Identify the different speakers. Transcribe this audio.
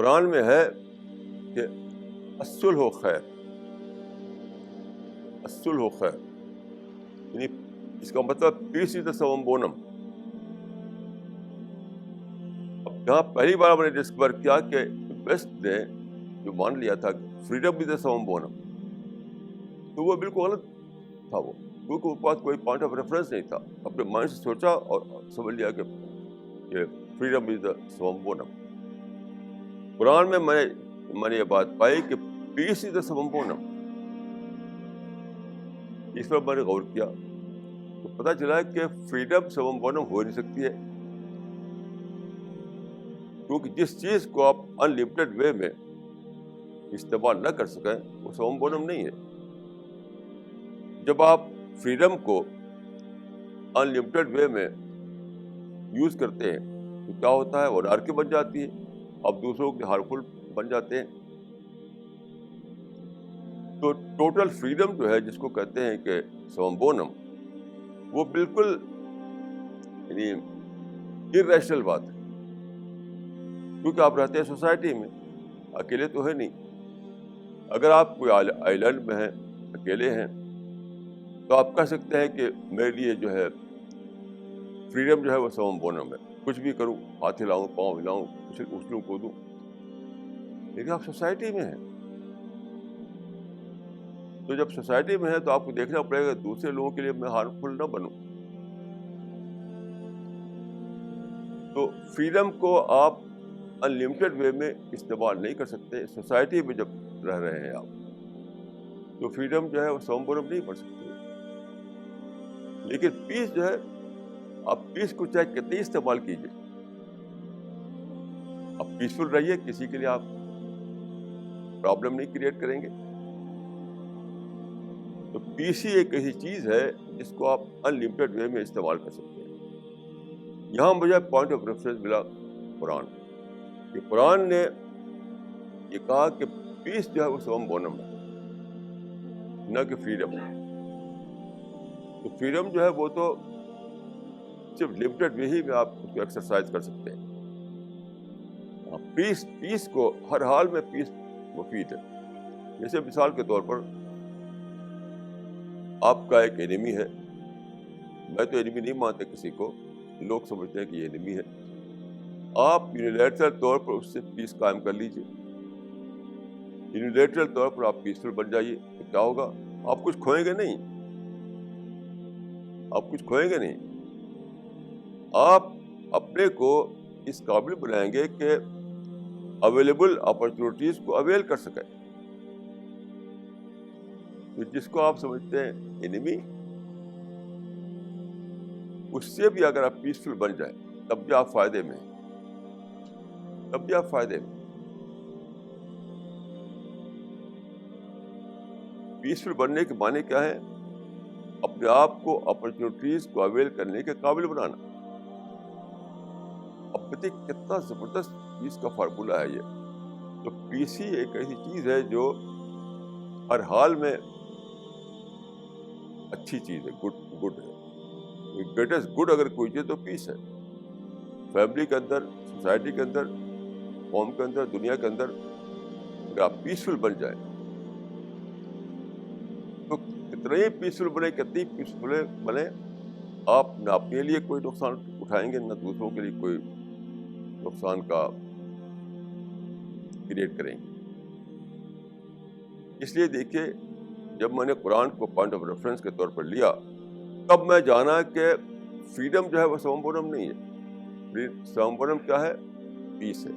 Speaker 1: قرآن میں ہے کہ الصلح خیر، الصلح خیر، یعنی اس کا مطلب پیس از دا سوم بونم. اب یہاں پہلی بار میں نے ڈسکور کیا کہ ویسٹ نے جو مان لیا تھا کہ فریڈم از دا سوم بونم، تو وہ بالکل غلط تھا. وہ کیونکہ اس کے پاس کوئی پوائنٹ آف ریفرنس نہیں تھا. اپنے مائنڈ سے سوچا اور سمجھ لیا کہ فریڈم از دا سوم بونم. قرآن میں میں نے یہ بات پائی کہ پیس از دا سوم بونم. اس پر میں نے غور کیا تو پتہ چلا کہ فریڈم سوم بونم ہو نہیں سکتی ہے، کیونکہ جس چیز کو آپ انلمیٹڈ وے میں استعمال نہ کر سکیں وہ سوم بونم نہیں ہے. جب آپ فریڈم کو انلمیٹڈ وے میں یوز کرتے ہیں تو کیا ہوتا ہے؟ وہ انارکی بن جاتی ہے، آپ دوسروں کے ہارمفل بن جاتے ہیں. تو ٹوٹل فریڈم جو ہے جس کو کہتے ہیں کہ سوم بونم، وہ بالکل یعنی irrational بات ہے، کیونکہ آپ رہتے ہیں سوسائٹی میں، اکیلے تو ہے نہیں. اگر آپ کوئی آئی لینڈ میں ہیں، اکیلے ہیں، تو آپ کہہ سکتے ہیں کہ میرے لیے جو ہے فریڈم جو ہے وہ سوم بونم ہے، کچھ بھی کروں، ہاتھ ہلاؤں، پاؤں ہلاؤں، اچھلوں کودوں. لیکن آپ سوسائٹی میں ہیں، تو جب سوسائٹی میں ہے تو آپ کو دیکھنا پڑے گا دوسرے لوگوں کے لیے میں ہارمفل نہ بنوں. تو فریڈم کو آپ انلمیٹڈ وے میں استعمال نہیں کر سکتے. سوسائٹی میں جب رہ رہے ہیں آپ تو فریڈم جو ہے وہ سوم بونم نہیں بن سکتی. لیکن پیس جو ہے، آپ پیس کو چاہے کتنی استعمال کیجیے، آپ پیسفل رہیے، کسی کے لیے آپ پرابلم نہیں کریٹ کریں گے. تو پیس ہی ایک ایسی چیز ہے جس کو آپ انلمیٹڈ وے میں استعمال کر سکتے ہیں. یہاں مجھے پوائنٹ آف ریفرنس ملا قرآن، کہ قرآن نے یہ کہا کہ پیس جو ہے وہ سوم بونم ہے، نہ کہ فریڈم. تو فریڈم جو ہے وہ تو صرف لمیٹڈ وے ہی میں آپ اس کو ایکسرسائز کر سکتے ہیں. پیس کو ہر حال میں پیس مفید ہے. جیسے مثال کے طور پر آپ کا ایک اینیمی ہے، میں تو اینیمی نہیں مانتے کسی کو، لوگ سمجھتے ہیں کہ یہ اینیمی ہے. آپ یونیلیٹرل طور پر اس سے پیس قائم کر لیجیے، یونیلیٹرل طور پر آپ پیسفل بن جائیے. تو کیا ہوگا؟ آپ کچھ کھوئیں گے نہیں، آپ کچھ کھوئیں گے نہیں. آپ اپنے کو اس قابل بنائیں گے کہ اویلیبل اپرچونیٹیز کو اویل کر سکیں. تو جس کو آپ سمجھتے ہیں انیمی، اس سے بھی اگر آپ پیسفل بن جائیں تب بھی آپ فائدے میں ہیں، تب بھی آپ فائدے میں. پیسفل بننے کے معنی کیا ہے؟ اپنے آپ کو اپرچونیٹیز کو اویل کرنے کے قابل بنانا. اب بتائیے کتنا زبردست پیس کا فارمولہ ہے یہ. تو پیس ہی ایک ایسی چیز ہے جو ہر حال میں اچھی چیز ہے، گڈ ہے. گریٹسٹ گڈ اگر کوئی چیز تو پیس ہے. فیملی کے اندر، سوسائٹی کے اندر، قوم کے اندر، دنیا کے اندر اگر آپ پیسفل بن جائیں تو کتنے ہی پیسفل بنے، کتنی پیسفل بنے، آپ نہ اپنے لیے کوئی نقصان اٹھائیں گے، نہ دوسروں کے لیے کوئی نقصان کا کریٹ کریں گے. اس لیے دیکھیے، جب میں نے قرآن کو پوائنٹ آف ریفرنس کے طور پر لیا تب میں جانا کہ فریڈم جو ہے وہ سوم بونم نہیں ہے. سوم بونم کیا ہے؟ پیس ہے.